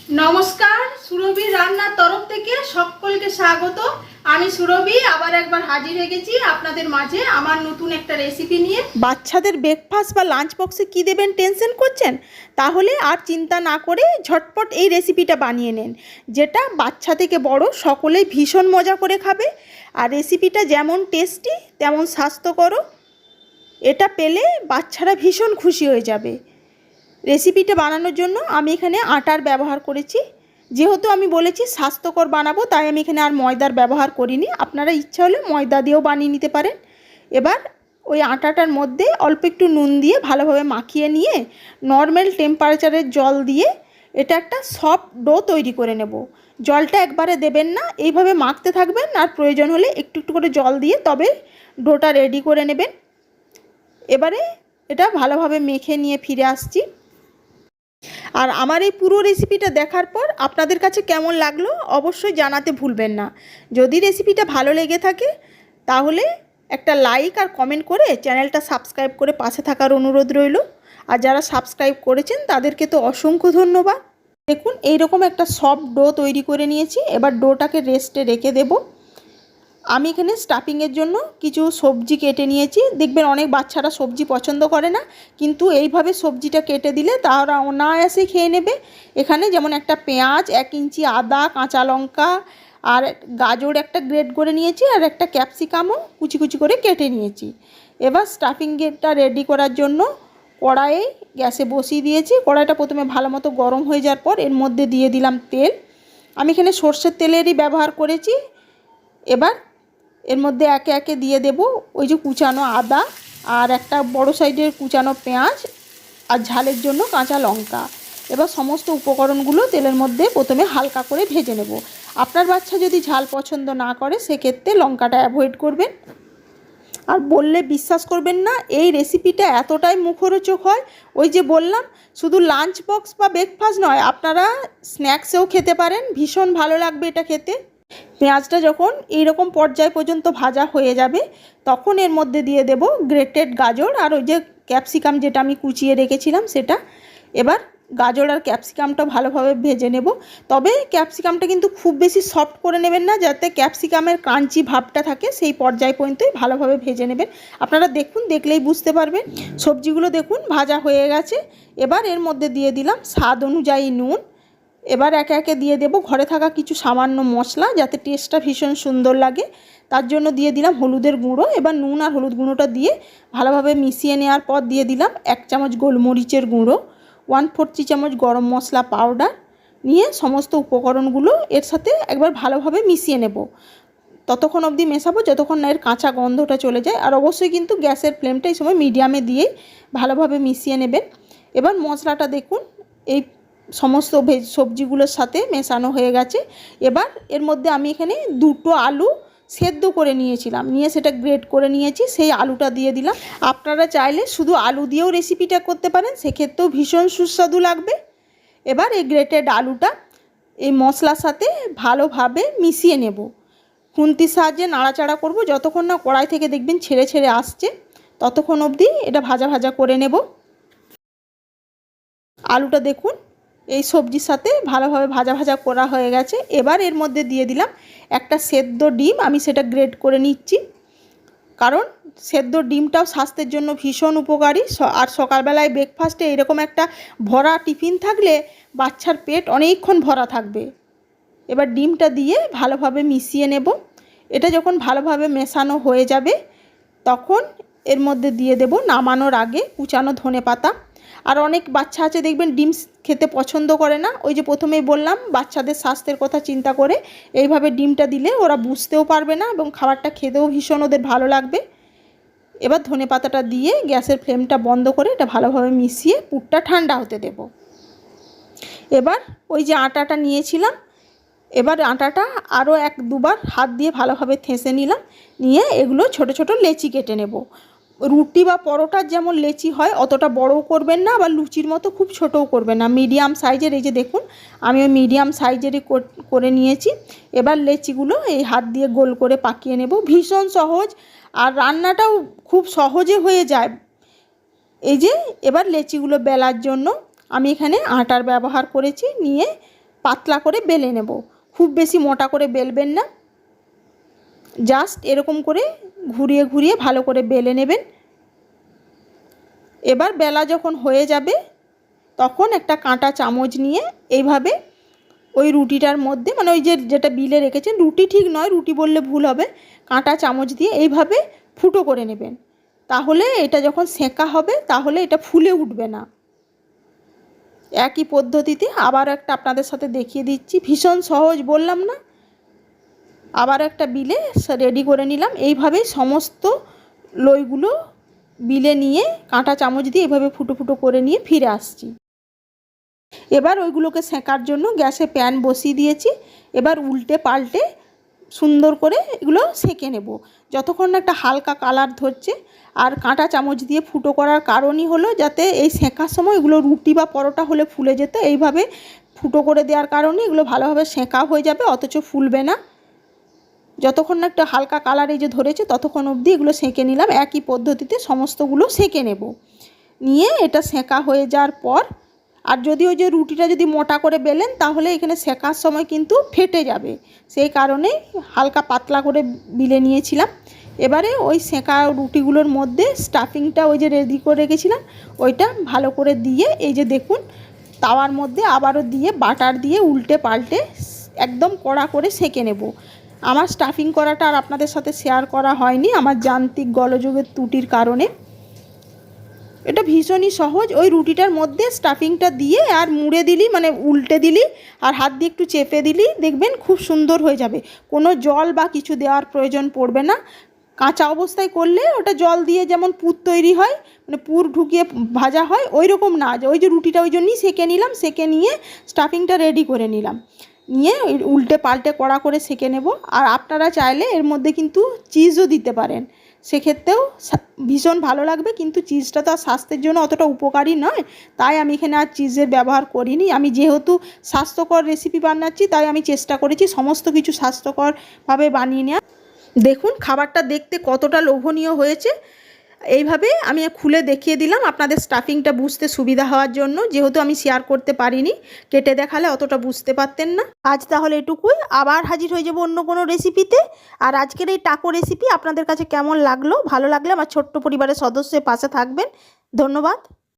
নমস্কার, সুরভি রান্নার তরফ থেকে সকলকে স্বাগত। আমি সুরভি আবার একবার হাজির হয়ে গেছি আপনাদের মাঝে আমার নতুন একটা রেসিপি নিয়ে। বাচ্চাদের ব্রেকফাস্ট বা লাঞ্চ বক্সে কী দেবেন টেনশন করছেন? তাহলে আর চিন্তা না করে ঝটপট এই রেসিপিটা বানিয়ে নেন, যেটা বাচ্চা থেকে বড় সকলেই ভীষণ মজা করে খাবে। আর রেসিপিটা যেমন টেস্টি তেমন স্বাস্থ্যকরও। এটা পেলে বাচ্চারা ভীষণ খুশি হয়ে যাবে। রেসিপিটা বানানোর জন্য আমি এখানে আটার ব্যবহার করেছি। যেহেতু আমি বলেছি স্বাস্থ্যকর বানাবো, তাই আমি এখানে আর ময়দার ব্যবহার করিনি। আপনারা ইচ্ছা হলে ময়দা দিয়েও বানিয়ে নিতে পারেন। এবার ওই আটাটার মধ্যে অল্প একটু নুন দিয়ে ভালোভাবে মাখিয়ে নিয়ে নর্মাল টেম্পারেচারের জল দিয়ে এটা একটা সফট ডো তৈরি করে নেব। জলটা একবারে দেবেন না, এইভাবে মাখতে থাকবেন আর প্রয়োজন হলে একটু একটু করে জল দিয়ে তবে ডোটা রেডি করে নেবেন। এবারে এটা ভালোভাবে মেখে নিয়ে ফিরে আসছি। আর আমার এই পুরো রেসিপিটা দেখার পর আপনাদের কাছে কেমন লাগলো অবশ্যই জানাতে ভুলবেন না। যদি রেসিপিটা ভালো লেগে থাকে তাহলে একটা লাইক আর কমেন্ট করে চ্যানেলটা সাবস্ক্রাইব করে পাশে থাকার অনুরোধ রইল। আর যারা সাবস্ক্রাইব করেছেন তাদেরকে তো অসংখ্য ধন্যবাদ। দেখুন এইরকম একটা সফট ডো তৈরি করে নিয়েছি। এবার ডোটাকে রেস্টে রেখে দেব। আমি এখানে স্টাফিংয়ের জন্য কিছু সবজি কেটে নিয়েছি। দেখবেন অনেক বাচ্চারা সবজি পছন্দ করে না, কিন্তু এইভাবে সবজিটা কেটে দিলে তারা অনায়াসে খেয়ে নেবে। এখানে যেমন একটা পেঁয়াজ, 1 ইঞ্চি আদা, কাঁচা লঙ্কা আর গাজর একটা গ্রেট করে নিয়েছি, আর একটা ক্যাপসিকামও কুচি কুচি করে কেটে নিয়েছি। এবার স্টাফিংটা রেডি করার জন্য কড়াইয়ে গ্যাসে বসিয়ে দিয়েছি। কড়াইটা প্রথমে ভালো মতো গরম হয়ে যাওয়ার পর এর মধ্যে দিয়ে দিলাম তেল। আমি এখানে সর্ষের তেলেরই ব্যবহার করেছি। এবার এর মধ্যে একে একে দিয়ে দেব ওই যে কুচানো আদা আর একটা বড় সাইজের কুচানো পেঁয়াজ আর ঝালের জন্য কাঁচা লঙ্কা। এবার সমস্ত উপকরণগুলো তেলের মধ্যে প্রথমে হালকা করে ভেজে নেব। আপনার বাচ্চা যদি ঝাল পছন্দ না করে সেক্ষেত্রে লঙ্কাটা অ্যাভয়েড করবেন। আর বললে বিশ্বাস করবেন না, এই রেসিপিটা এতটাই মুখরোচক হয়। ওই যে বললাম, শুধু লাঞ্চ বক্স বা ব্রেকফাস্ট নয়, আপনারা স্ন্যাক্সেও খেতে পারেন, ভীষণ ভালো লাগবে এটা খেতে। পেঁয়াজটা যখন এইরকম পর্যায় পর্যন্ত ভাজা হয়ে যাবে তখন এর মধ্যে দিয়ে দেব গ্রেটেড গাজর আর ওই যে ক্যাপসিকাম যেটা আমি কুচিয়ে রেখেছিলাম সেটা। এবার গাজর আর ক্যাপসিকামটা ভালোভাবে ভেজে নেব। তবে ক্যাপসিকামটা কিন্তু খুব বেশি সফট করে নেবেন না, যাতে ক্যাপসিকামের ক্রাঞ্চি ভাবটা থাকে, সেই পর্যায় পর্যন্তই ভালোভাবে ভেজে নেবেন। আপনারা দেখুন, দেখলেই বুঝতে পারবেন। সবজিগুলো দেখুন ভাজা হয়ে গেছে। এবার এর মধ্যে দিয়ে দিলাম স্বাদ অনুযায়ী নুন। এবার একে একে দিয়ে দেব ঘরে থাকা কিছু সামান্য মশলা, যাতে টেস্টটা ভীষণ সুন্দর লাগে। তার জন্য দিয়ে দিলাম হলুদের গুঁড়ো। এবার নুন আর হলুদ গুঁড়োটা দিয়ে ভালোভাবে মিশিয়ে নেওয়ার পর দিয়ে দিলাম 1 চামচ গোলমরিচের গুঁড়ো, 1/4 চামচ গরম মশলা পাউডার। নিয়ে সমস্ত উপকরণগুলো এর সাথে একবার ভালোভাবে মিশিয়ে নেব। ততক্ষণ অবধি মেশাবো যতক্ষণ না এর কাঁচা গন্ধটা চলে যায়। আর অবশ্যই কিন্তু গ্যাসের ফ্লেমটা এই সময় মিডিয়ামে দিয়েই ভালোভাবে মিশিয়ে নেবেন। এবার মশলাটা দেখুন এই সমস্ত সবজিগুলোর সাথে মেশানো হয়ে গেছে। এবার এর মধ্যে আমি এখানে 2টো আলু সেদ্ধ করে নিয়েছিলাম, নিয়ে সেটা গ্রেট করে নিয়েছি, সেই আলুটা দিয়ে দিলাম। আপনারা চাইলে শুধু আলু দিয়েও রেসিপিটা করতে পারেন, সেক্ষেত্রেও ভীষণ সুস্বাদু লাগবে। এবার এই গ্রেটেড আলুটা এই মশলার সাথে ভালোভাবে মিশিয়ে নেব। খুন্তির সাহায্যে নাড়াচাড়া করব যতক্ষণ না কড়াই থেকে দেখবেন ছেড়ে ছেড়ে আসছে, ততক্ষণ অবধি এটা ভাজা ভাজা করে নেব। আলুটা দেখুন এই সবজির সাথে ভালোভাবে ভাজা ভাজা করা হয়ে গেছে। এবার এর মধ্যে দিয়ে দিলাম একটা সেদ্ধ ডিম। আমি সেটা গ্রেট করে নিচ্ছি, কারণ সেদ্ধ ডিমটাও স্বাস্থ্যের জন্য ভীষণ উপকারী। আর সকালবেলায় ব্রেকফাস্টে এরকম একটা ভরা টিফিন থাকলে বাচ্চার পেট অনেকক্ষণ ভরা থাকবে। এবার ডিমটা দিয়ে ভালোভাবে মিশিয়ে নেব। এটা যখন ভালোভাবে মেশানো হয়ে যাবে তখন এর মধ্যে দিয়ে দেব নামানোর আগে কুচানো ধনেপাতা। আর অনেক বাচ্চা আছে দেখবেন ডিম খেতে পছন্দ করে না। ওই যে প্রথমেই বললাম, বাচ্চাদের স্বাস্থ্যের কথা চিন্তা করে এইভাবে ডিমটা দিলে ওরা বুঝতেও পারবে না এবং খাবারটা খেতেও ভীষণ ওদের ভালো লাগবে। এবার ধনেপাতাটা দিয়ে গ্যাসের ফ্লেমটা বন্ধ করে এটা ভালোভাবে মিশিয়ে পুরটা ঠান্ডা হতে দেব। এবার ওই যে আটাটা নিয়েছিলাম, এবার আটাটা আরও 1-2 বার হাত দিয়ে ভালোভাবে থেঁসে নিলাম। নিয়ে এগুলো ছোট ছোট লেচি কেটে নেব। রুটি বা পরোটার যেমন লেচি হয় অতটা বড়ও করবেন না, আবার লুচির মতো খুব ছোটও করবেন না, মিডিয়াম সাইজের। এই যে দেখুন আমি ওই মিডিয়াম সাইজেরই করে নিয়েছি। এবার লেচিগুলো এই হাত দিয়ে গোল করে পাকিয়ে নেব। ভীষণ সহজ আর রান্নাটাও খুব সহজে হয়ে যায়। এই যে এবার লেচিগুলো বেলার জন্য আমি এখানে আটার ব্যবহার করেছি। নিয়ে পাতলা করে বেলে নেব। খুব বেশি মোটা করে বেলবেন না, জাস্ট এরকম করে ঘুরিয়ে ঘুরিয়ে ভালো করে বেলে নেবেন। এবার বেলা যখন হয়ে যাবে তখন একটা কাঁটা চামচ নিয়ে এইভাবে ওই রুটিটার মধ্যে, মানে ওই যেটা বিলে রেখেছেন, রুটি ঠিক নয়, রুটি বললে ভুল হবে, কাঁটা চামচ দিয়ে এইভাবে ফুটো করে নেবেন। তাহলে এটা যখন সেঁকা হবে তাহলে এটা ফুলে উঠবে না। একই পদ্ধতিতে আবার একটা আপনাদের সাথে দেখিয়ে দিচ্ছি, ভীষণ সহজ বললাম না। আবার একটা বিলে রেডি করে নিলাম। এইভাবেই সমস্ত লইগুলো বিলে নিয়ে কাঁটা চামচ দিয়ে এইভাবে ফুটো ফুটো করে নিয়ে ফিরে আসছি। এবার ওইগুলোকে সেঁকার জন্য গ্যাসে প্যান বসিয়ে দিয়েছি। এবার উল্টে পাল্টে সুন্দর করে এগুলো সেঁকে নেব যতক্ষণ না একটা হালকা কালার ধরছে। আর কাঁটা চামচ দিয়ে ফুটো করার কারণই হলো যাতে এই সেঁকার সময় এগুলো রুটি বা পরোটা হলে ফুলে যেত। এইভাবে ফুটো করে দেওয়ার কারণে এগুলো ভালোভাবে সেঁকা হয়ে যাবে, অথচ ফুলবে না। যতক্ষণ না একটা হালকা কালার এই যে ধরেছে ততক্ষণ অবধি এগুলো সেঁকে নিলাম। একই পদ্ধতিতে সমস্তগুলো সেঁকে নেব। নিয়ে এটা সেঁকা হয়ে যাওয়ার পর, আর যদি ওই যে রুটিটা যদি মোটা করে বেলেন তাহলে এখানে সেঁকার সময় কিন্তু ফেটে যাবে, সেই কারণে হালকা পাতলা করে বিলে নিয়েছিলাম। এবারে ওই সেঁকা রুটিগুলোর মধ্যে স্টাফিংটা ওই যে রেডি করে রেখেছিলাম ওইটা ভালো করে দিয়ে, এই যে দেখুন তাওয়ার মধ্যে আবারও দিয়ে বাটার দিয়ে উল্টে পাল্টে একদম কড়া করে সেঁকে নেব। আমার স্টাফিং করাটা আর আপনাদের সাথে শেয়ার করা হয়নি আমার যান্ত্রিক গোলযোগের ত্রুটির কারণে। এটা ভীষণই সহজ। ওই রুটিটার মধ্যে স্টাফিংটা দিয়ে আর মুড়ে দিলি, মানে উল্টে দিলি আর হাত দিয়ে একটু চেপে দিলি, দেখবেন খুব সুন্দর হয়ে যাবে। কোনো জল বা কিছু দেওয়ার প্রয়োজন পড়বে না। কাঁচা অবস্থায় করলে ওটা জল দিয়ে যেমন পুর তৈরি হয়, মানে পুর ঢুকিয়ে ভাজা হয়, ওই রকম না। ওই যে রুটিটা ওই জন্যই সেঁকে নিলাম, সেঁকে নিয়ে স্টাফিংটা রেডি করে নিলাম, নিয়ে উল্টে পাল্টে কড়া করে সেঁকে নেব। আর আপনারা চাইলে এর মধ্যে কিন্তু চিজও দিতে পারেন, সেক্ষেত্রেও ভীষণ ভালো লাগবে। কিন্তু চিজটা তো আর স্বাস্থ্যের জন্য অতটা উপকারী নয়, তাই আমি এখানে আর চিজের ব্যবহার করিনি। আমি যেহেতু স্বাস্থ্যকর রেসিপি বানাচ্ছি তাই আমি চেষ্টা করেছি সমস্ত কিছু স্বাস্থ্যকরভাবে বানিয়ে নেওয়া। দেখুন খাবারটা দেখতে কতটা লোভনীয় হয়েছে। এইভাবে আমি খুলে দেখিয়ে দিলাম আপনাদের স্টাফিংটা বুঝতে সুবিধা হওয়ার জন্য, যেহেতু আমি শেয়ার করতে পারিনি, কেটে দেখালে অতটা বুঝতে পারতেন না। আজ তাহলে এটুকুই, আবার হাজির হয়ে যাব অন্য কোনো রেসিপিতে। আর আজকের এই টাকো রেসিপি আপনাদের কাছে কেমন লাগলো, ভালো লাগলে আমার ছোট্ট পরিবারের সদস্যের পাশে থাকবেন। ধন্যবাদ।